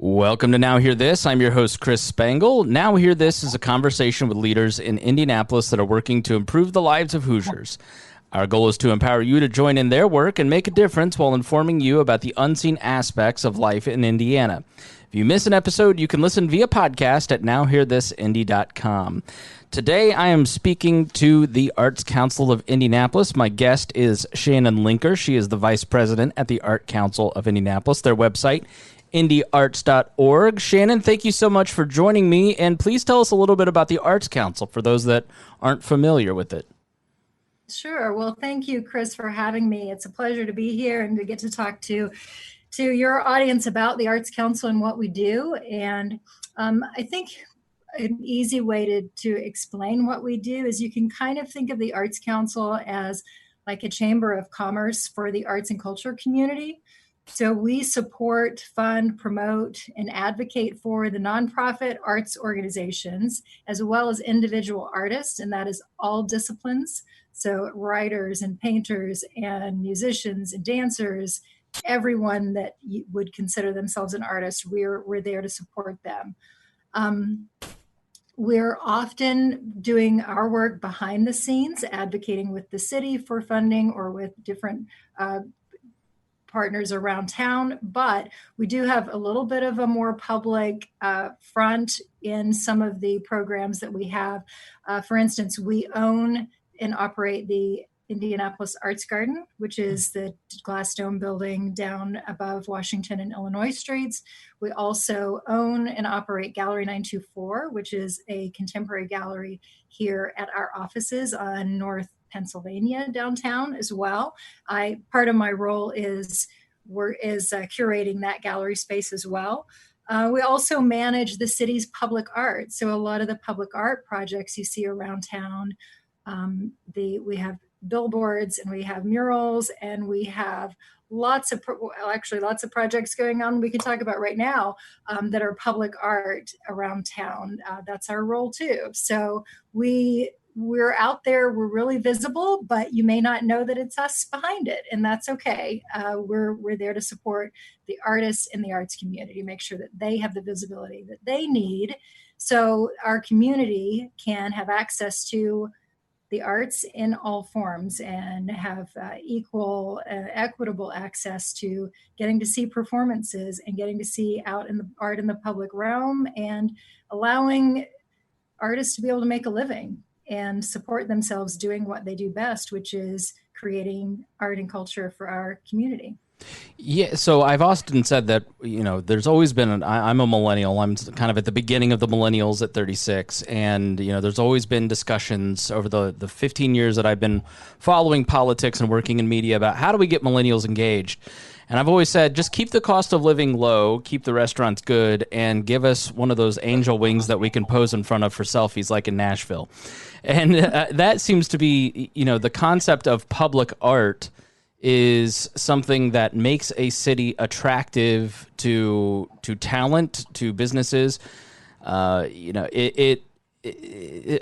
Welcome to Now Hear This. I'm your host, Chris Spangle. Now Hear This is a conversation with leaders in Indianapolis that are working to improve the lives of Hoosiers. Our goal is to empower you to join in their work and make a difference while informing you about the unseen aspects of life in Indiana. If you miss an episode, you can listen via podcast at nowhearthisindy.com. Today, I am speaking to the Arts Council of Indianapolis. My guest is Shannon Linker. She is the vice president at the Art Council of Indianapolis. Their website, indyarts.org. Shannon, thank you so much for joining me, and please tell us a little bit about the Arts Council for those that aren't familiar with it. Sure. Well, thank you, Chris, for having me. It's a pleasure to be here and to get to talk to your audience about the Arts Council and what we do. And I think an easy way to explain what we do is you can kind of think of the Arts Council as like a chamber of commerce for the arts and culture community. So we support, fund, promote, and advocate for the nonprofit arts organizations, as well as individual artists, and that is all disciplines. So writers and painters and musicians and dancers, everyone that would consider themselves an artist, we're there to support them. We're often doing our work behind the scenes, advocating with the city for funding or with different partners around town, but we do have a little bit of a more public front in some of the programs that we have. For instance, we own and operate the Indianapolis Arts Garden, which is the glass dome building down above Washington and Illinois streets. We also own and operate Gallery 924, which is a contemporary gallery here at our offices on North Pennsylvania downtown as well. Part of my role is curating that gallery space as well. We also manage the city's public art. So a lot of the public art projects you see around town, we have billboards and we have murals and we have lots of projects going on we can talk about right now that are public art around town. That's our role too. So we're out there, we're really visible, but you may not know that it's us behind it, and that's okay. We're there to support the artists in the arts community, make sure that they have the visibility that they need so our community can have access to the arts in all forms and have equal, equitable access to getting to see performances and getting to see art in the public realm and allowing artists to be able to make a living and support themselves doing what they do best, which is creating art and culture for our community. Yeah, so I've often said that, there's always been, I'm a millennial, I'm kind of at the beginning of the millennials at 36, and, there's always been discussions over the 15 years that I've been following politics and working in media about how do we get millennials engaged. And I've always said, just keep the cost of living low, keep the restaurants good, and give us one of those angel wings that we can pose in front of for selfies like in Nashville. And that seems to be, the concept of public art is something that makes a city attractive to talent, to businesses. It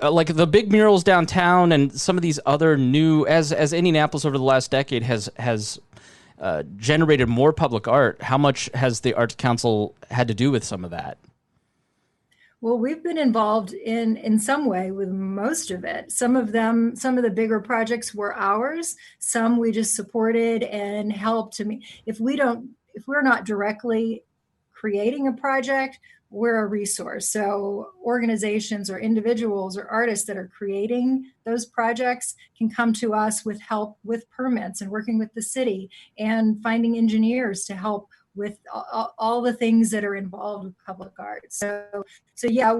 like the big murals downtown and some of these other new, as Indianapolis over the last decade has generated more public art. How much has the Arts Council had to do with some of that? Well, we've been involved in some way with most of it. Some of the bigger projects were ours. Some we just supported and helped to if we're not directly creating a project, we're a resource. So organizations or individuals or artists that are creating those projects can come to us with help with permits and working with the city and finding engineers to help with all the things that are involved with public art. So yeah,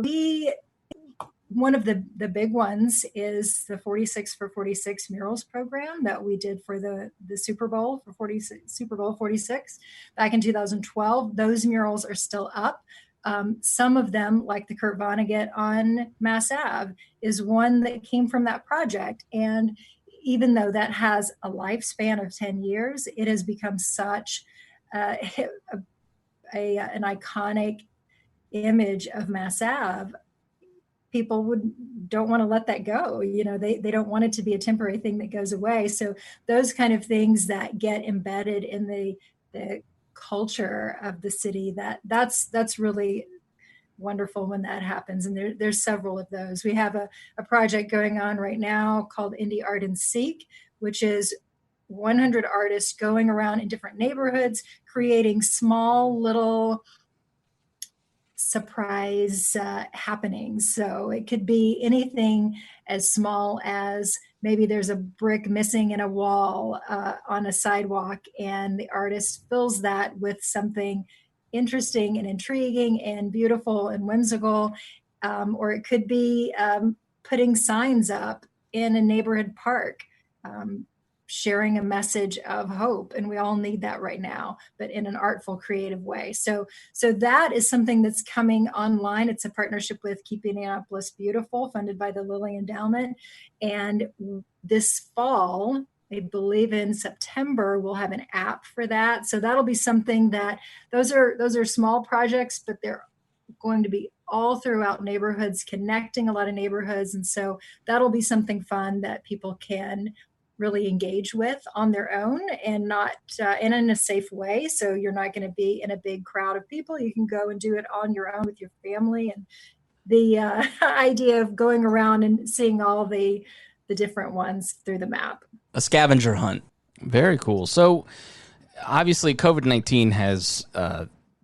one of the big ones is the 46 for 46 murals program that we did for the Super Bowl for Super Bowl 46 back in 2012. Those murals are still up. Some of them, like the Kurt Vonnegut on Mass Ave, is one that came from that project. And even though that has a lifespan of 10 years, it has become such an iconic image of Mass Ave. People don't want to let that go. They don't want it to be a temporary thing that goes away. So those kind of things that get embedded in the culture of the city, that's really wonderful when that happens. And there's several of those. We have a project going on right now called Indie Art and Seek, which is 100 artists going around in different neighborhoods, creating small little surprise happenings. So it could be anything as small as maybe there's a brick missing in a wall on a sidewalk, and the artist fills that with something interesting and intriguing and beautiful and whimsical. Or it could be putting signs up in a neighborhood park, sharing a message of hope. And we all need that right now, but in an artful, creative way. So that is something that's coming online. It's a partnership with Keep Indianapolis Beautiful, funded by the Lilly Endowment. And this fall, I believe in September, we'll have an app for that. So that'll be something that those are small projects, but they're going to be all throughout neighborhoods, connecting a lot of neighborhoods. And so that'll be something fun that people can really engage with on their own, and not and in a safe way. So you're not going to be in a big crowd of people. You can go and do it on your own with your family. And the idea of going around and seeing all the different ones through the map. A scavenger hunt. Very cool. So obviously COVID-19 has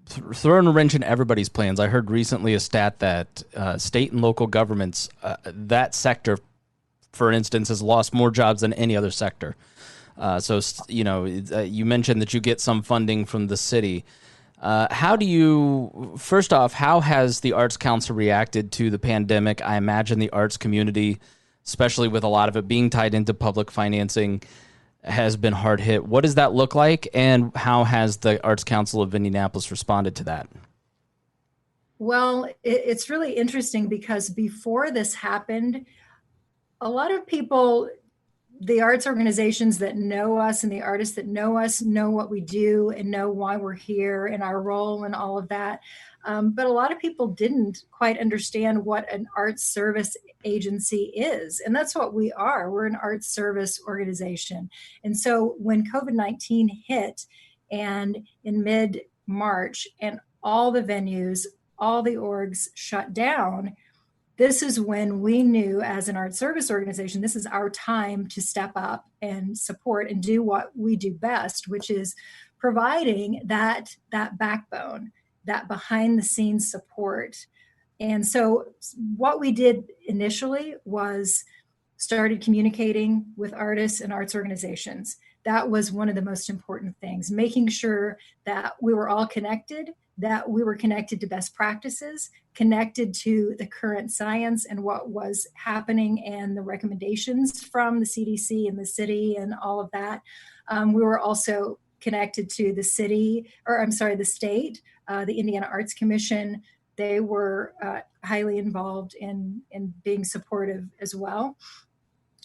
thrown a wrench in everybody's plans. I heard recently a stat that state and local governments, that sector, for instance, has lost more jobs than any other sector. So, you mentioned that you get some funding from the city. First off, how has the Arts Council reacted to the pandemic? I imagine the arts community, especially with a lot of it being tied into public financing, has been hard hit. What does that look like, and how has the Arts Council of Indianapolis responded to that? Well, it's really interesting because before this happened, a lot of people, the arts organizations that know us and the artists that know us, know what we do and know why we're here and our role and all of that. But a lot of people didn't quite understand what an arts service agency is. And that's what we are. We're an arts service organization. And so when COVID-19 hit, and in mid-March, and all the venues, all the orgs shut down, this is when we knew, as an arts service organization, this is our time to step up and support and do what we do best, which is providing that backbone, that behind the scenes support. And so what we did initially was started communicating with artists and arts organizations. That was one of the most important things, making sure that we were all connected, that we were connected to best practices, connected to the current science and what was happening and the recommendations from the CDC and the city and all of that. We were also connected to the state, the Indiana Arts Commission. They were highly involved in being supportive as well.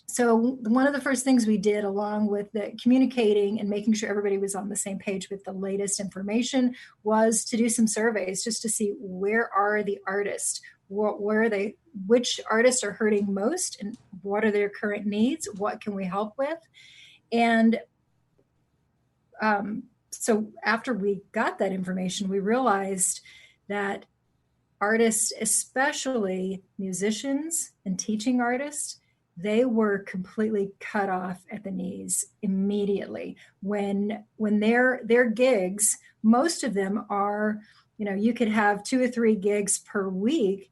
So one of the first things we did, along with the communicating and making sure everybody was on the same page with the latest information, was to do some surveys just to see where are the artists, where are they, which artists are hurting most, and what are their current needs, what can we help with. And so after we got that information, we realized that artists, especially musicians and teaching artists, they were completely cut off at the knees immediately when their gigs, most of them are, you could have 2 or 3 gigs per week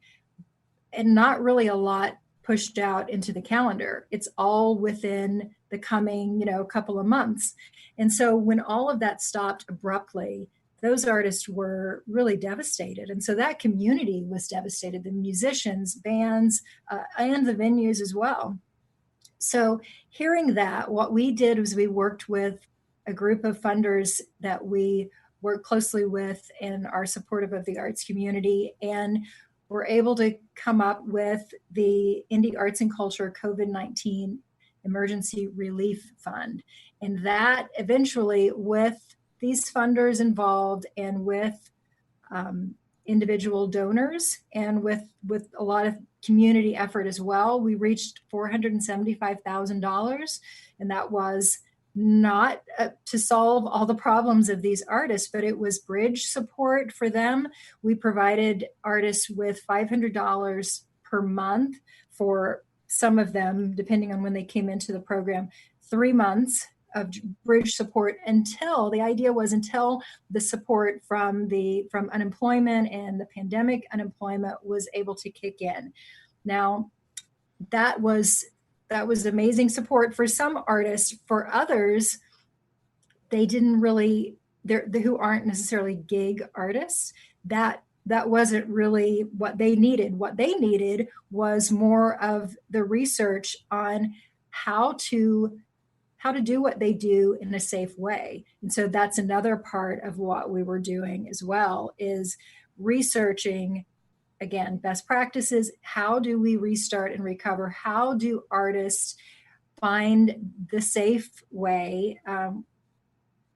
and not really a lot pushed out into the calendar. It's all within the coming, couple of months. And so when all of that stopped abruptly, those artists were really devastated. And so that community was devastated, the musicians, bands, and the venues as well. So hearing that, what we did was we worked with a group of funders that we work closely with and are supportive of the arts community, and were able to come up with the Indie Arts and Culture COVID-19 Emergency Relief Fund. And that eventually, with these funders involved and with individual donors and with a lot of community effort as well, we reached $475,000, and that was not to solve all the problems of these artists, but it was bridge support for them. We provided artists with $500 per month for some of them, depending on when they came into the program, 3 months of bridge support until the support from unemployment and the pandemic unemployment was able to kick in. Now, that was amazing support for some artists. For others, they didn't really, who aren't necessarily gig artists, that wasn't really what they needed. What they needed was more of the research on how to do what they do in a safe way. And so that's another part of what we were doing as well, is researching, again, best practices. How do we restart and recover? How do artists find the safe way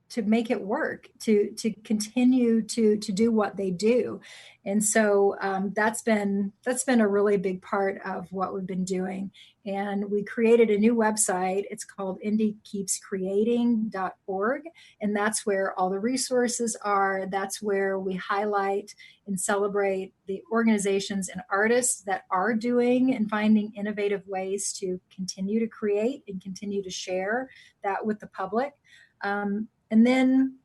to make it work, to continue to do what they do? And so that's been a really big part of what we've been doing. And we created a new website. It's called indiekeepscreating.org. And that's where all the resources are. That's where we highlight and celebrate the organizations and artists that are doing and finding innovative ways to continue to create and continue to share that with the public. And then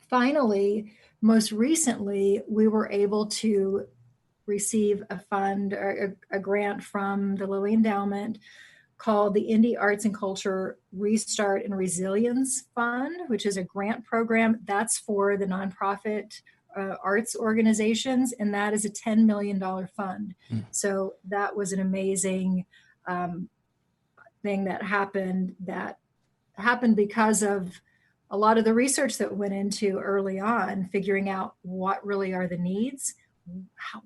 finally, most recently, we were able to receive a fund or a grant from the Lilly Endowment called the Indie Arts and Culture Restart and Resilience Fund, which is a grant program that's for the nonprofit arts organizations, and that is a $10 million fund. So that was an amazing thing that happened because of a lot of the research that went into early on, figuring out what really are the needs,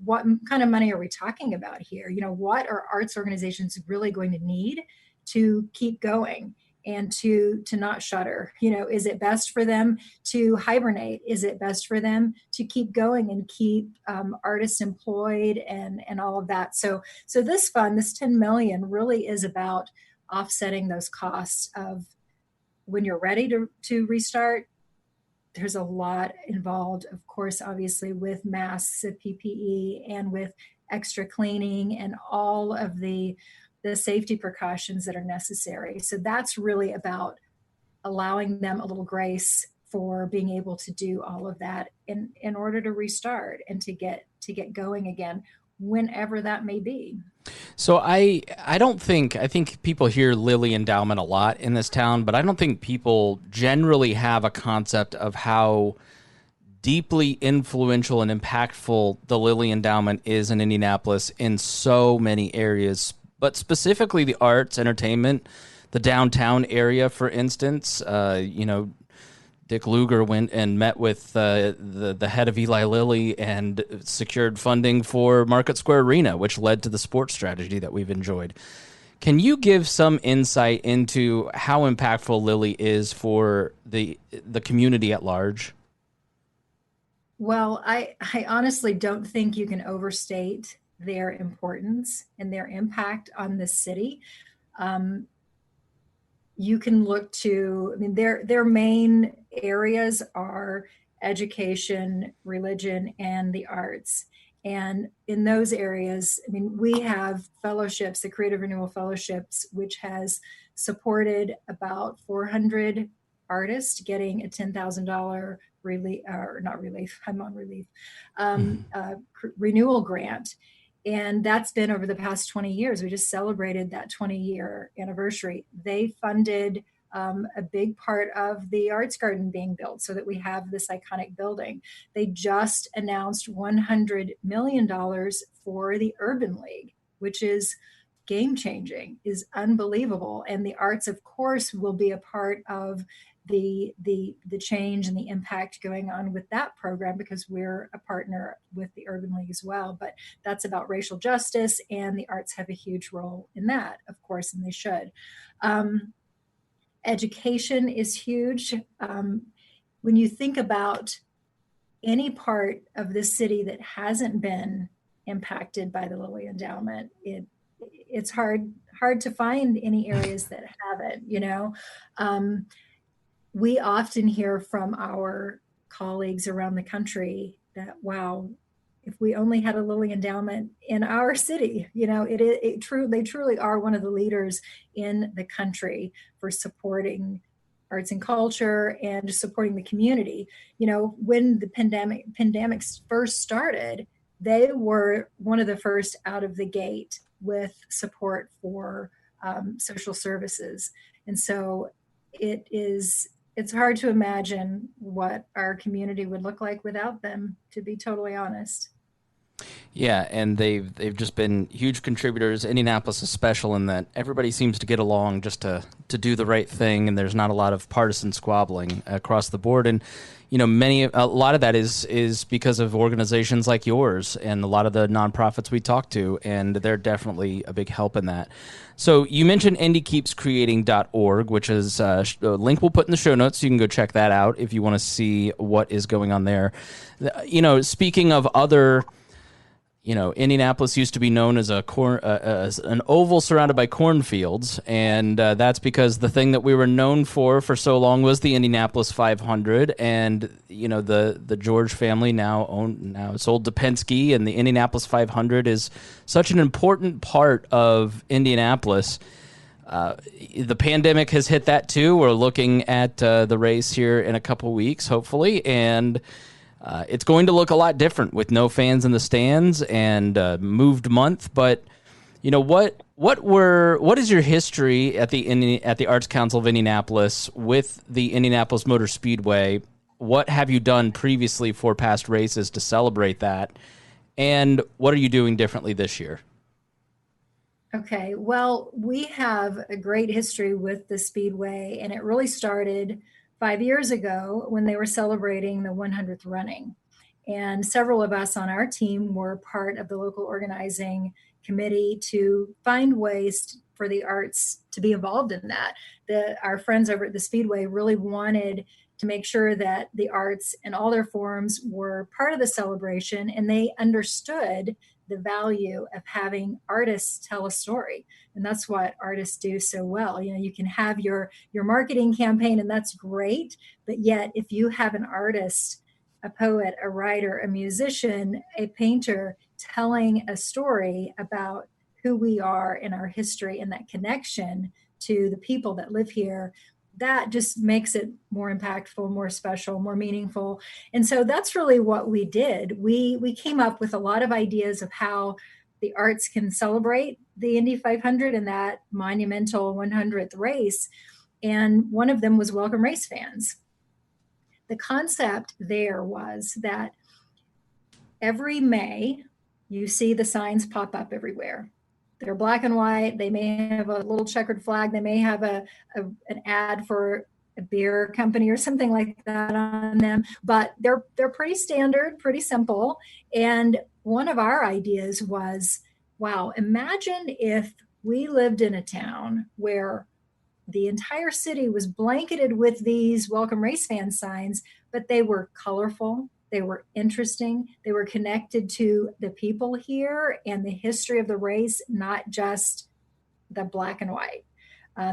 what kind of money are we talking about here? What are arts organizations really going to need to keep going and to not shutter? Is it best for them to hibernate? Is it best for them to keep going and keep artists employed and all of that? So this fund, this 10 million, really is about offsetting those costs of when you're ready to restart. There's a lot involved, of course, obviously, with masks, PPE, and with extra cleaning and all of the safety precautions that are necessary. So that's really about allowing them a little grace for being able to do all of that in order to restart and to get going again, whenever that may be. So I think people hear Lilly Endowment a lot in this town, but I don't think people generally have a concept of how deeply influential and impactful the Lilly Endowment is in Indianapolis in so many areas, but specifically the arts, entertainment, the downtown area, for instance. Dick Lugar went and met with the head of Eli Lilly and secured funding for Market Square Arena, which led to the sports strategy that we've enjoyed. Can you give some insight into how impactful Lilly is for the community at large? Well, I honestly don't think you can overstate their importance and their impact on the city. You can look to, their main areas are education, religion, and the arts. And in those areas, we have fellowships, the Creative Renewal Fellowships, which has supported about 400 artists getting a $10,000 renewal grant. And that's been over the past 20 years. We just celebrated that 20-year anniversary. They funded a big part of the Arts Garden being built so that we have this iconic building. They just announced $100 million for the Urban League, which is game-changing, is unbelievable. And the arts, of course, will be a part of the change and the impact going on with that program, because we're a partner with the Urban League as well. But that's about racial justice, and the arts have a huge role in that, of course, and they should. Education is huge. When you think about any part of the city that hasn't been impacted by the Lilly Endowment, it's hard to find any areas that haven't, we often hear from our colleagues around the country that, wow, if we only had a Lilly endowment in our city, they truly are one of the leaders in the country for supporting arts and culture and just supporting the community. When the pandemics first started, they were one of the first out of the gate with support for social services. And so it's hard to imagine what our community would look like without them, to be totally honest. Yeah, and they've just been huge contributors. Indianapolis is special in that everybody seems to get along just to do the right thing, and there's not a lot of partisan squabbling across the board. And a lot of that is because of organizations like yours and a lot of the nonprofits we talk to, and they're definitely a big help in that. So you mentioned IndyKeepsCreating.org, which is a link we'll put in the show notes, so you can go check that out if you want to see what is going on there. Speaking of other. Indianapolis used to be known as an oval surrounded by cornfields, and that's because the thing that we were known for so long was the Indianapolis 500, and the George family now sold to Penske, and the Indianapolis 500 is such an important part of Indianapolis. The pandemic has hit that too. We're looking at the race here in a couple weeks, hopefully, and it's going to look a lot different with no fans in the stands and moved month. But what is your history at the Arts Council of Indianapolis with the Indianapolis Motor Speedway? What have you done previously for past races to celebrate that? And what are you doing differently this year? Okay, well, we have a great history with the Speedway, and it really started 5 years ago when they were celebrating the 100th running. And several of us on our team were part of the local organizing committee to find ways for the arts to be involved in that. Our friends over at the Speedway really wanted to make sure that the arts in all their forms were part of the celebration, and they understood the value of having artists tell a story. And that's what artists do so well. You can have your marketing campaign, and that's great. But yet, if you have an artist, a poet, a writer, a musician, a painter telling a story about who we are in our history and that connection to the people that live here, that just makes it more impactful, more special, more meaningful. And so that's really what we did. We came up with a lot of ideas of how the arts can celebrate the Indy 500 and that monumental 100th race. And one of them was welcome race fans. The concept there was that every May, you see the signs pop up everywhere. They're black and white. They may have a little checkered flag. They may have an ad for a beer company or something like that on them, but they're pretty standard, pretty simple. And one of our ideas was, wow, imagine if we lived in a town where the entire city was blanketed with these welcome race fan signs, but they were colorful. They were interesting. They were connected to the people here and the history of the race, not just the black and white.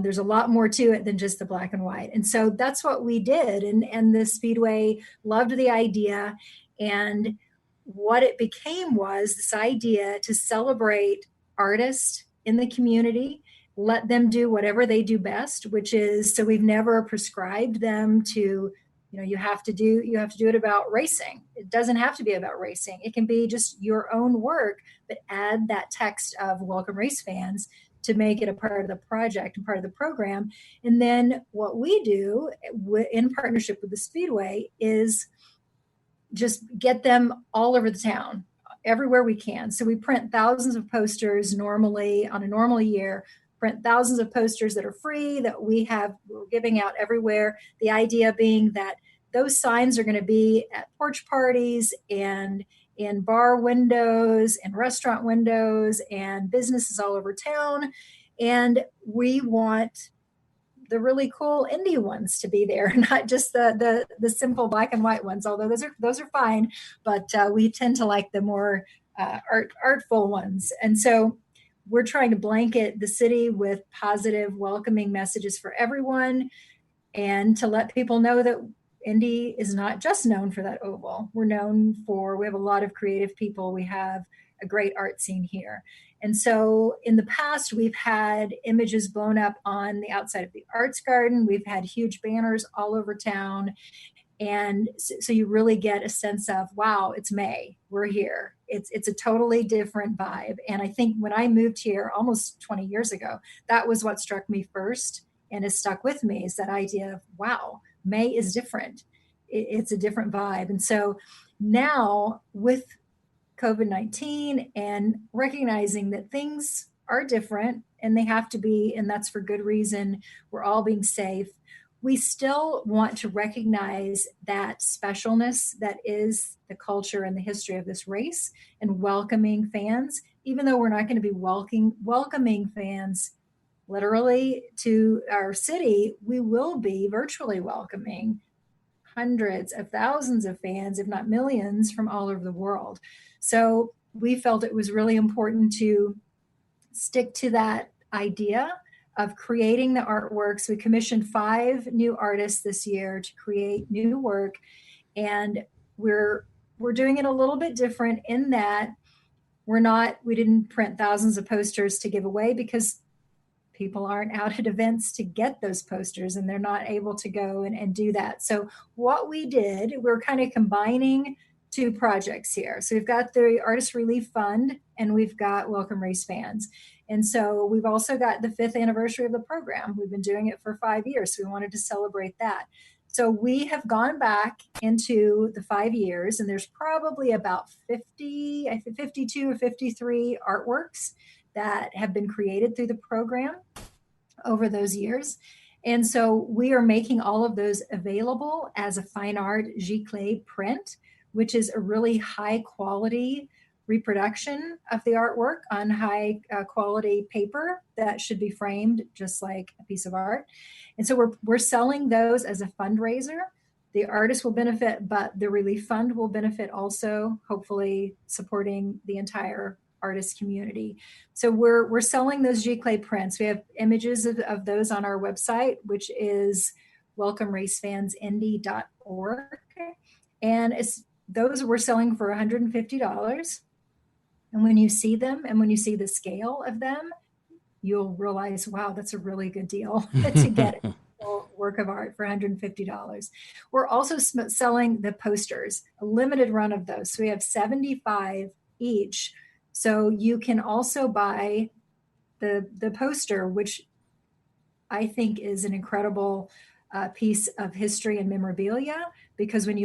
There's a lot more to it than just the black and white. And so that's what we did. And the Speedway loved the idea. And what it became was this idea to celebrate artists in the community, let them do whatever they do best, which is, so we've never prescribed them to, you have to do it about racing. It doesn't have to be about racing. It can be just your own work, but add that text of welcome race fans to make it a part of the project and part of the program. And then what we do in partnership with the Speedway is just get them all over the town, everywhere we can. So we print thousands of posters normally on a normal year, print thousands of posters that are free that we're giving out everywhere. The idea being that those signs are going to be at porch parties and in bar windows and restaurant windows and businesses all over town. And we want the really cool indie ones to be there, not just the simple black and white ones, although those are fine, but we tend to like the more artful ones. And so we're trying to blanket the city with positive, welcoming messages for everyone. and to let people know that Indy is not just known for that oval. We have a lot of creative people. We have a great art scene here. And so in the past, we've had images blown up on the outside of the Arts Garden. We've had huge banners all over town. And so you really get a sense of, wow, it's May, we're here. It's a totally different vibe. And I think when I moved here almost 20 years ago, that was what struck me first and has stuck with me, is that idea of, wow, May is different. It's a different vibe. And so now with COVID-19 and recognizing that things are different and they have to be, and that's for good reason, we're all being safe. We still want to recognize that specialness that is the culture and the history of this race, and welcoming fans, even though we're not going to be welcoming fans literally to our city, we will be virtually welcoming hundreds of thousands of fans, if not millions, from all over the world. So we felt it was really important to stick to that idea of creating the artworks. We commissioned 5 new artists this year to create new work, and we're doing it a little bit different in that we didn't print thousands of posters to give away, because people aren't out at events to get those posters and they're not able to go and do that. So what we did, we're kind of combining 2 projects here. So we've got the Artist Relief Fund and we've got Welcome Race Fans. And so we've also got the 5th anniversary of the program. We've been doing it for 5 years, so we wanted to celebrate that. So we have gone back into the 5 years, and there's probably about 52 or 53 artworks that have been created through the program over those years. And so we are making all of those available as a fine art giclée print, which is a really high quality reproduction of the artwork on high quality paper that should be framed just like a piece of art. And so we're selling those as a fundraiser. The artist will benefit, but the relief fund will benefit also, hopefully supporting the entire artist community. So we're selling those giclée prints. We have images of those on our website, which is welcomeracefansindy.org. And those we're selling for $150. And when you see them and when you see the scale of them, you'll realize, wow, that's a really good deal to get a work of art for $150. We're also selling the posters, a limited run of those. So we have 75 each. So you can also buy the poster, which I think is an incredible piece of history and memorabilia, because when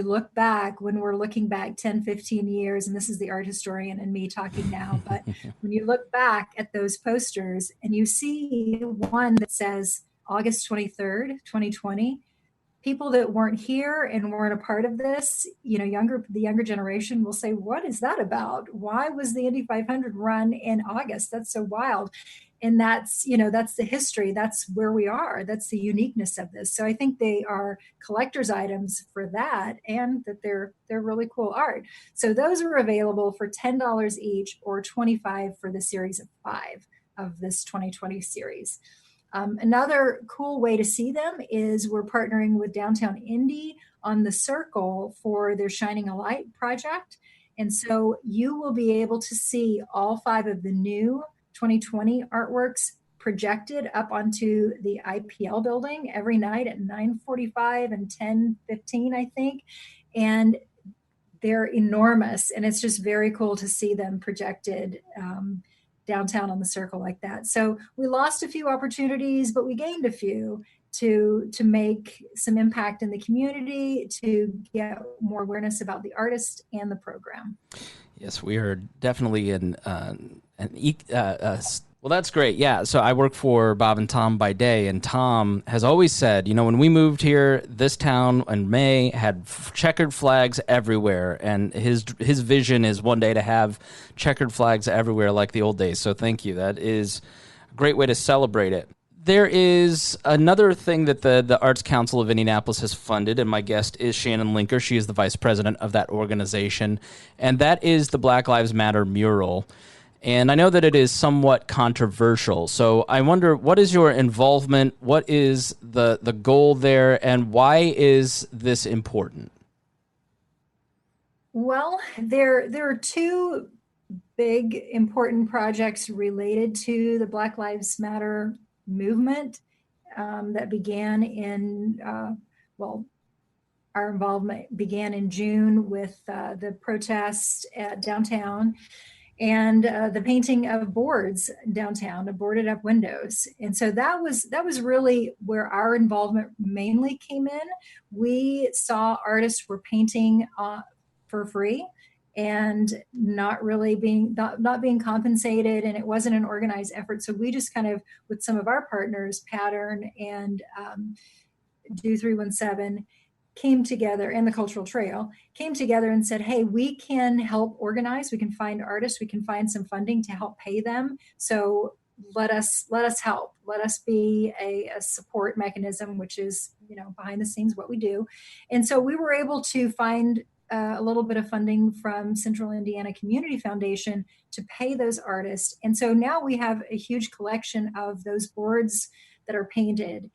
we're looking back 10, 15 years, and this is the art historian and me talking now, but when you look back at those posters and you see one that says August 23rd, 2020, people that weren't here and weren't a part of this, the younger generation will say, what is that about? Why was the Indy 500 run in August? That's so wild. And that's the history. That's where we are. That's the uniqueness of this. So I think they are collector's items for that, and that they're really cool art. So those are available for $10 each, or $25 for the series of 5 of this 2020 series. Another cool way to see them is we're partnering with Downtown Indy on the Circle for their Shining a Light project. And so you will be able to see all 5 of the new 2020 artworks projected up onto the IPL building every night at 9:45 and 10:15, I think. And they're enormous. And it's just very cool to see them projected downtown on the Circle like that. So we lost a few opportunities, but we gained a few to make some impact in the community, to get more awareness about the artist and the program. Yes, we are definitely well, that's great. Yeah. So I work for Bob and Tom by day, and Tom has always said, when we moved here, this town in May had checkered flags everywhere. And his vision is one day to have checkered flags everywhere like the old days. So thank you. That is a great way to celebrate it. There is another thing that the Arts Council of Indianapolis has funded, and my guest is Shannon Linker. She is the vice president of that organization, and that is the Black Lives Matter mural. And I know that it is somewhat controversial. So I wonder, what is your involvement? What is the goal there? And why is this important? Well, there are two big important projects related to the Black Lives Matter movement that began in, our involvement began in June with the protests at downtown and the painting of boards downtown, of boarded up windows. And so that was really where our involvement mainly came in. We saw artists were painting for free and not being compensated, and it wasn't an organized effort. So we just kind of, with some of our partners, Patdown and Do 317, came together, and the Cultural Trail came together and said, hey, we can help organize, we can find artists, we can find some funding to help pay them. So let us help. Let us be a support mechanism, which is, behind the scenes what we do. And so we were able to find a little bit of funding from Central Indiana Community Foundation to pay those artists. And so now we have a huge collection of those boards that are painted.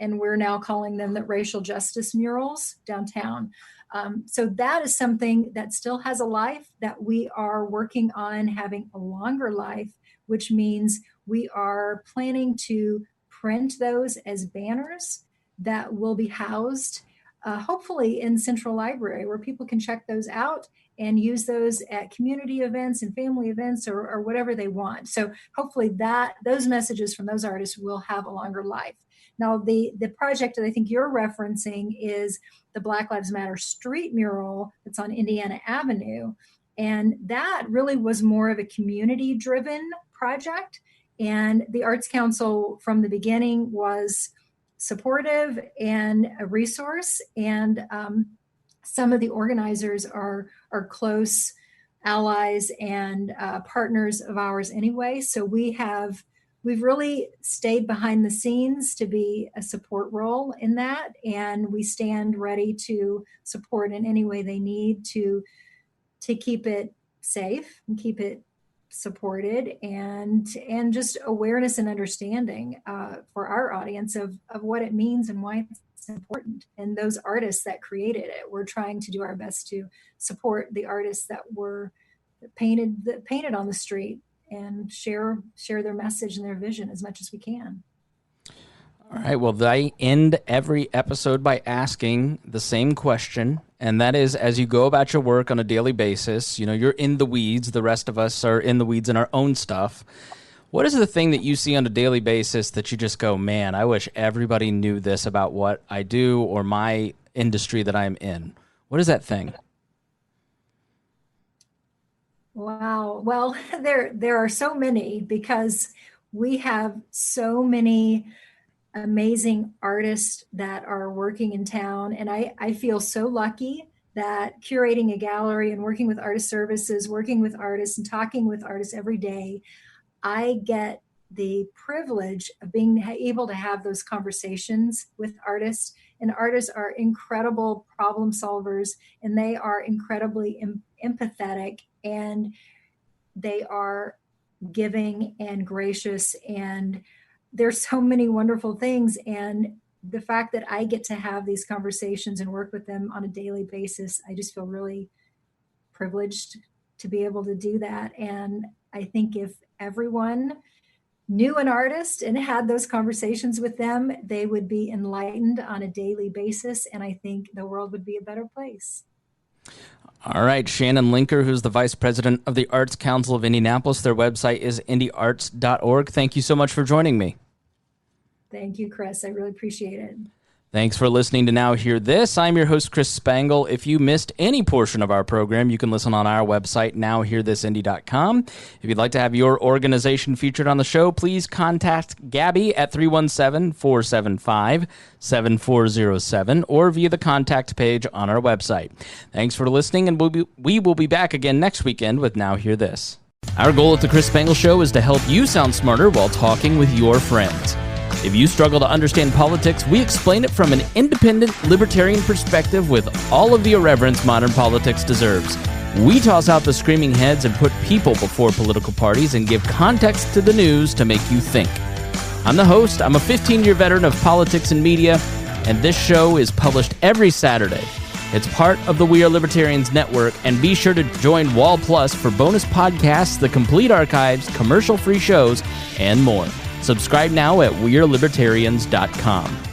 And we're now calling them the racial justice murals downtown. So that is something that still has a life, that we are working on having a longer life, which means we are planning to print those as banners that will be housed hopefully in Central Library, where people can check those out and use those at community events and family events or whatever they want. So hopefully those messages from those artists will have a longer life. Now, the project that I think you're referencing is the Black Lives Matter street mural that's on Indiana Avenue. And that really was more of a community-driven project. And the Arts Council from the beginning was supportive and a resource. And some of the organizers are close allies and partners of ours anyway. So we've really stayed behind the scenes to be a support role in that. And we stand ready to support in any way they need to keep it safe and keep it supported, and just awareness and understanding for our audience of what it means and why it's important. And those artists that created it, we're trying to do our best to support the artists that were painted on the street and share their message and their vision as much as we can. All right. Well, I end every episode by asking the same question, and that is, as you go about your work on a daily basis, you're in the weeds. The rest of us are in the weeds in our own stuff. What is the thing that you see on a daily basis that you just go, man, I wish everybody knew this about what I do or my industry that I'm in? What is that thing? Wow. Well, there are so many, because we have so many amazing artists that are working in town. And I feel so lucky that curating a gallery and working with artist services, working with artists and talking with artists every day, I get the privilege of being able to have those conversations with artists. And artists are incredible problem solvers, and they are incredibly empathetic, and they are giving and gracious, and there's so many wonderful things. And the fact that I get to have these conversations and work with them on a daily basis, I just feel really privileged to be able to do that. And I think if everyone knew an artist and had those conversations with them, they would be enlightened on a daily basis. And I think the world would be a better place. All right, Shannon Linker, who's the Vice President of the Arts Council of Indianapolis. Their website is indiearts.org. Thank you so much for joining me. Thank you, Chris. I really appreciate it. Thanks for listening to Now Hear This. I'm your host, Chris Spangle. If you missed any portion of our program, you can listen on our website, nowhearthisindy.com. If you'd like to have your organization featured on the show, please contact Gabby at 317-475-7407 or via the contact page on our website. Thanks for listening, and we will be back again next weekend with Now Hear This. Our goal at the Chris Spangle Show is to help you sound smarter while talking with your friends. If you struggle to understand politics, we explain it from an independent libertarian perspective with all of the irreverence modern politics deserves. We toss out the screaming heads and put people before political parties and give context to the news to make you think. I'm the host. I'm a 15-year veteran of politics and media, and this show is published every Saturday. It's part of the We Are Libertarians network, and be sure to join Wall Plus for bonus podcasts, the complete archives, commercial-free shows, and more. Subscribe now at wearelibertarians.com.